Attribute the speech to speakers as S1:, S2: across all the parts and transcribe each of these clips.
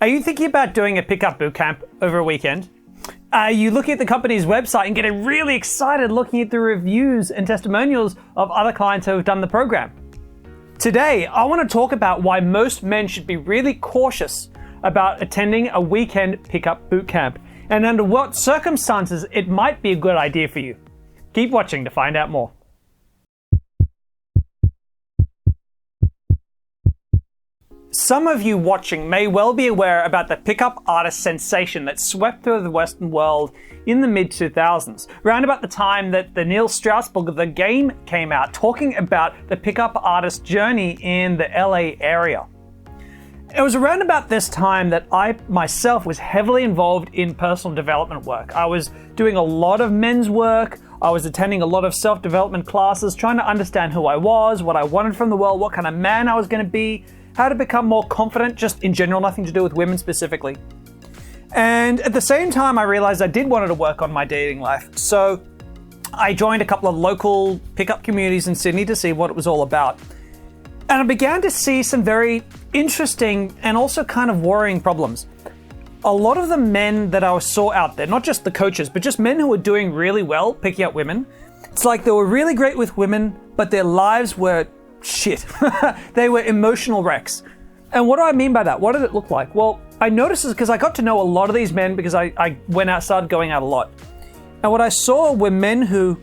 S1: Are you thinking about doing a pickup bootcamp over a weekend? Are you looking at the company's website and getting really excited looking at the reviews and testimonials of other clients who have done the program? Today, I want to talk about why most men should be really cautious about attending a weekend pickup bootcamp and under what circumstances it might be a good idea for you. Keep watching to find out more. Some of you watching may well be aware about the pickup artist sensation that swept through the Western world in the mid-2000s, around about the time that the Neil Strauss book, The Game, came out, talking about the pickup artist journey in the LA area. It was around about this time that I myself was heavily involved in personal development work. I was doing a lot of men's work. I was attending a lot of self-development classes, trying to understand who I was, what I wanted from the world, what kind of man I was going to be, how to become more confident, just in general, nothing to do with women specifically. And at the same time, I realized I did want to work on my dating life. So I joined a couple of local pickup communities in Sydney to see what it was all about. And I began to see some very interesting and also kind of worrying problems. A lot of the men that I saw out there, not just the coaches, but just men who were doing really well picking up women, it's like they were really great with women, but their lives were shit. They were emotional wrecks. And what do I mean by that? What did it look like? Well, I noticed this because I got to know a lot of these men because I went out, started going out a lot. And what I saw were men who,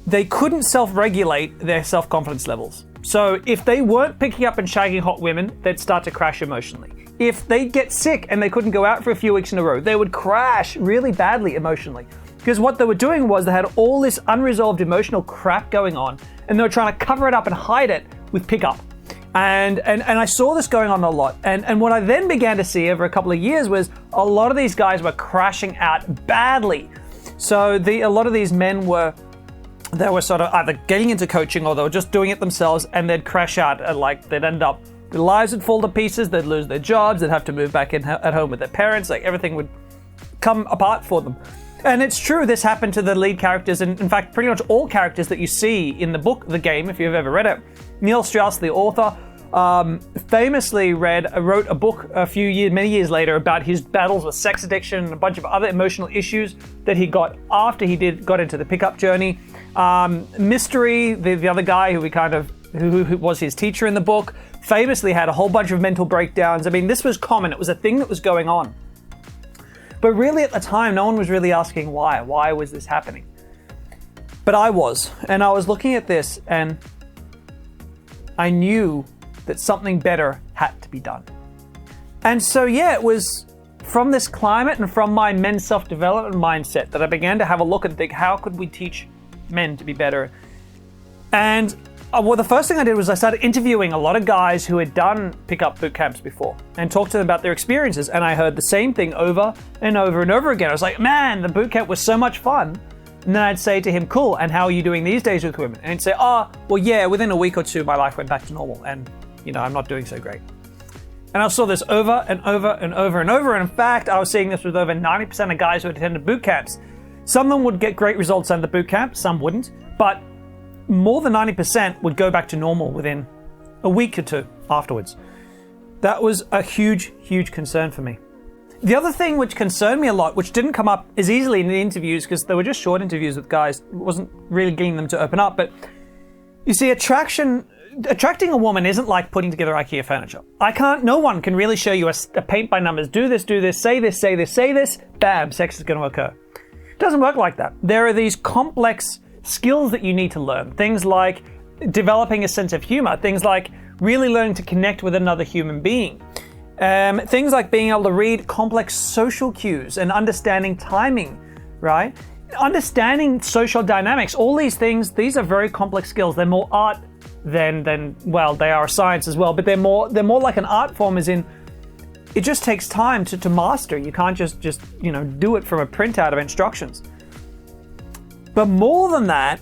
S1: they couldn't self-regulate their self-confidence levels. So if they weren't picking up and shagging hot women, they'd start to crash emotionally. If they'd get sick and they couldn't go out for a few weeks in a row, they would crash really badly emotionally. Because what they were doing was they had all this unresolved emotional crap going on, and they were trying to cover it up and hide it with pickup. And I saw this going on a lot. And what I then began to see over a couple of years was a lot of these guys were crashing out badly. So a lot of these men were sort of either getting into coaching or they were just doing it themselves, and they'd crash out. They'd end up, their lives would fall to pieces, they'd lose their jobs, they'd have to move back in at home with their parents, like everything would come apart for them. And it's true, this happened to the lead characters, and in fact, pretty much all characters that you see in the book, The Game, if you've ever read it. Neil Strauss, the author, famously wrote a book many years later about his battles with sex addiction and a bunch of other emotional issues that he got after he got into the pickup journey. Mystery, the other guy who was his teacher in the book, famously had a whole bunch of mental breakdowns. I mean, this was common. It was a thing that was going on. But really at the time, no one was really asking why. Why was this happening? But I was. And I was looking at this and I knew that something better had to be done. And so, it was from this climate and from my men's self-development mindset that I began to have a look and think, how could we teach men to be better? And the first thing I did was I started interviewing a lot of guys who had done pickup boot camps before and talked to them about their experiences. And I heard the same thing over and over and over again. I was like, man, the boot camp was so much fun. And then I'd say to him, cool, and how are you doing these days with women? And he'd say, within a week or two, my life went back to normal. And, I'm not doing so great. And I saw this over and over and over and over. And in fact, I was seeing this with over 90% of guys who had attended boot camps. Some of them would get great results out of the boot camp, some wouldn't. But more than 90% would go back to normal within a week or two afterwards. That was a huge, huge concern for me. The other thing which concerned me a lot, which didn't come up as easily in the interviews because they were just short interviews with guys, wasn't really getting them to open up, but you see, attracting a woman isn't like putting together IKEA furniture. No one can really show you a paint by numbers, do this, say this, bam, sex is going to occur. It doesn't work like that. There are these complex skills that you need to learn. Things like developing a sense of humor. Things like really learning to connect with another human being. Things like being able to read complex social cues and understanding timing, right? Understanding social dynamics. All these things, these are very complex skills. They're more art than they are a science as well, but they're more like an art form, as in it just takes time to master. You can't just do it from a printout of instructions. But more than that,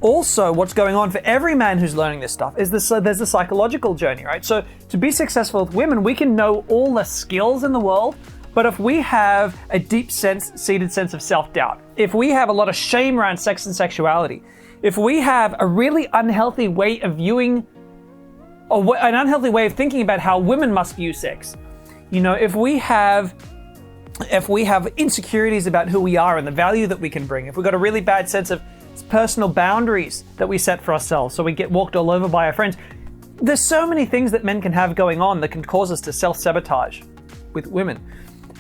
S1: also what's going on for every man who's learning this stuff is there's the psychological journey, right? So to be successful with women, we can know all the skills in the world, but if we have a deep-seated sense of self-doubt, if we have a lot of shame around sex and sexuality, if we have a really unhealthy way of viewing an unhealthy way of thinking about how women must view sex. You know, if we have insecurities about who we are and the value that we can bring, if we've got a really bad sense of personal boundaries that we set for ourselves, so we get walked all over by our friends, there's so many things that men can have going on that can cause us to self-sabotage with women.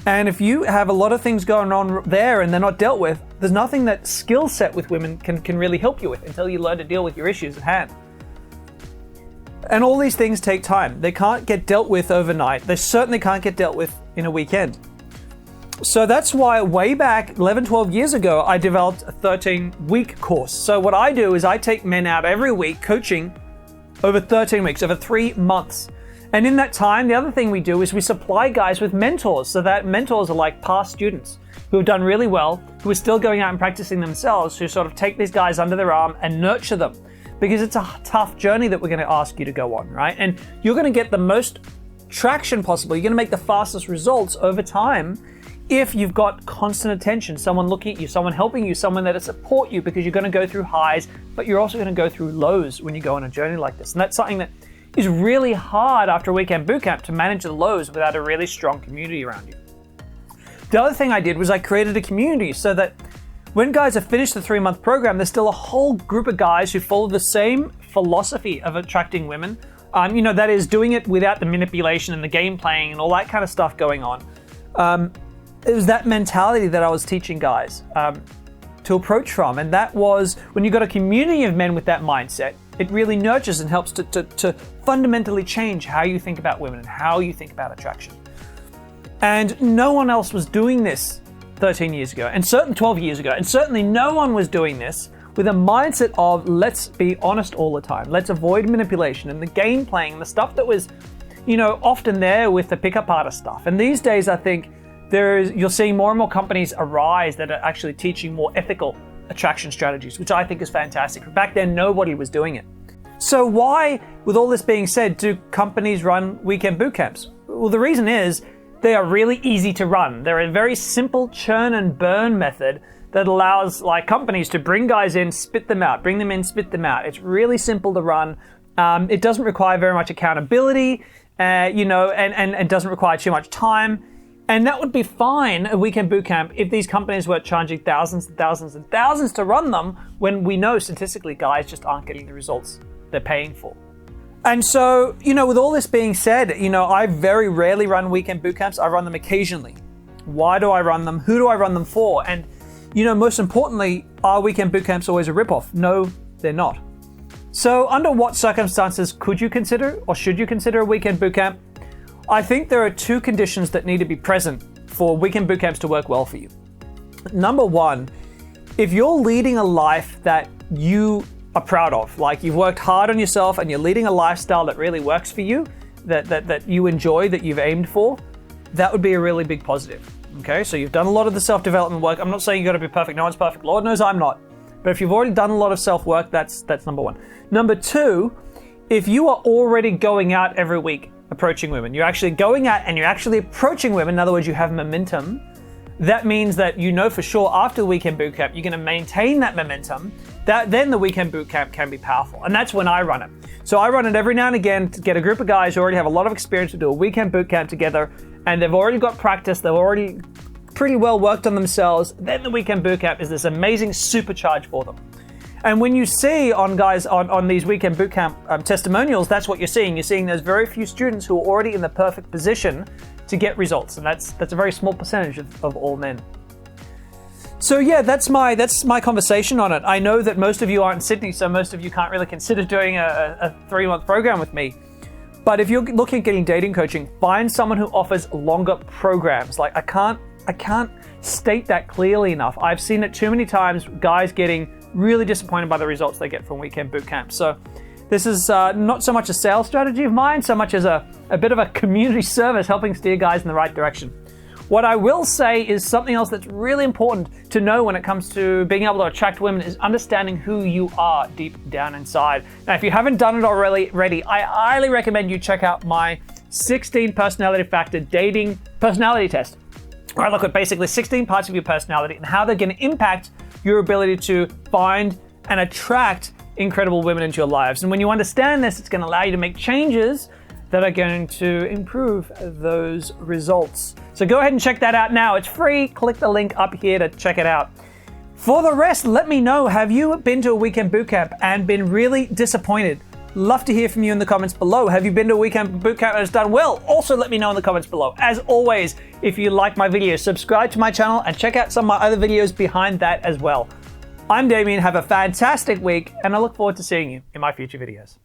S1: And if you have a lot of things going on there and they're not dealt with, there's nothing that skill set with women can really help you with until you learn to deal with your issues at hand. And all these things take time. They can't get dealt with overnight. They certainly can't get dealt with in a weekend. So that's why way back 11, 12 years ago, I developed a 13-week course. So what I do is I take men out every week coaching over 13 weeks, over 3 months. And in that time, the other thing we do is we supply guys with mentors. So that mentors are like past students who have done really well, who are still going out and practicing themselves, who sort of take these guys under their arm and nurture them. Because it's a tough journey that we're going to ask you to go on, right? And you're going to get the most traction possible. You're going to make the fastest results over time if you've got constant attention, someone looking at you, someone helping you, someone there to support you, because you're going to go through highs, but you're also going to go through lows when you go on a journey like this. And that's something that is really hard after a weekend bootcamp, to manage the lows without a really strong community around you. The other thing I did was I created a community so that when guys have finished the 3-month program, there's still a whole group of guys who follow the same philosophy of attracting women. That is doing it without the manipulation and the game playing and all that kind of stuff going on. It was that mentality that I was teaching guys to approach from. And that was, when you've got a community of men with that mindset, it really nurtures and helps to fundamentally change how you think about women and how you think about attraction. And no one else was doing this 13 years ago, and certainly 12 years ago, and certainly no one was doing this with a mindset of let's be honest all the time, let's avoid manipulation and the game playing, the stuff that was, often there with the pickup artist stuff. And these days, I think you're seeing more and more companies arise that are actually teaching more ethical attraction strategies, which I think is fantastic. Back then, nobody was doing it. So why, with all this being said, do companies run weekend boot camps? Well, the reason is they are really easy to run. They're a very simple churn and burn method that allows companies to bring guys in, spit them out, bring them in, spit them out. It's really simple to run. It doesn't require very much accountability, and doesn't require too much time. And that would be fine, a weekend boot camp, if these companies were charging thousands and thousands and thousands to run them, when we know statistically guys just aren't getting the results they're paying for. And so, with all this being said, I very rarely run weekend boot camps. I run them occasionally. Why do I run them? Who do I run them for? And, most importantly, are weekend boot camps always a ripoff? No, they're not. So under what circumstances could you consider, or should you consider, a weekend boot camp? I think there are 2 conditions that need to be present for weekend boot camps to work well for you. Number 1, if you're leading a life that you are proud of, like you've worked hard on yourself and you're leading a lifestyle that really works for you, that you enjoy, that you've aimed for, that would be a really big positive. Okay, so you've done a lot of the self-development work. I'm not saying you've got to be perfect. No one's perfect. Lord knows I'm not. But if you've already done a lot of self-work, that's number 1. Number 2, if you are already going out every week approaching women, you're actually going out and you're actually approaching women, in other words, you have momentum, that means that for sure after the weekend boot camp, you're going to maintain that momentum, that then the weekend boot camp can be powerful. And that's when I run it. So I run it every now and again to get a group of guys who already have a lot of experience to do a weekend boot camp together, and they've already got practice, they've already pretty well worked on themselves. Then the weekend boot camp is this amazing supercharge for them. And when you see on guys on these weekend bootcamp testimonials, that's what you're seeing. You're seeing there's very few students who are already in the perfect position to get results, and that's a very small percentage of all men. So yeah, that's my conversation on it. I know that most of you aren't in Sydney, so most of you can't really consider doing a 3-month program with me. But if you're looking at getting dating coaching, find someone who offers longer programs. I can't state that clearly enough. I've seen it too many times, guys getting really disappointed by the results they get from weekend boot camp. So this is not so much a sales strategy of mine, so much as a bit of a community service helping steer guys in the right direction. What I will say is something else that's really important to know when it comes to being able to attract women is understanding who you are deep down inside. Now, if you haven't done it already, I highly recommend you check out my 16 personality factor dating personality test. Where I look at basically 16 parts of your personality and how they're going to impact your ability to find and attract incredible women into your lives. And when you understand this, it's going to allow you to make changes that are going to improve those results. So go ahead and check that out now. It's free. Click the link up here to check it out. For the rest, let me know, have you been to a weekend bootcamp and been really disappointed? Love to hear from you in the comments below. Have you been to a weekend bootcamp and it's done well? Also let me know in the comments below. As always, if you like my videos, subscribe to my channel and check out some of my other videos behind that as well. I'm Damien, have a fantastic week, and I look forward to seeing you in my future videos.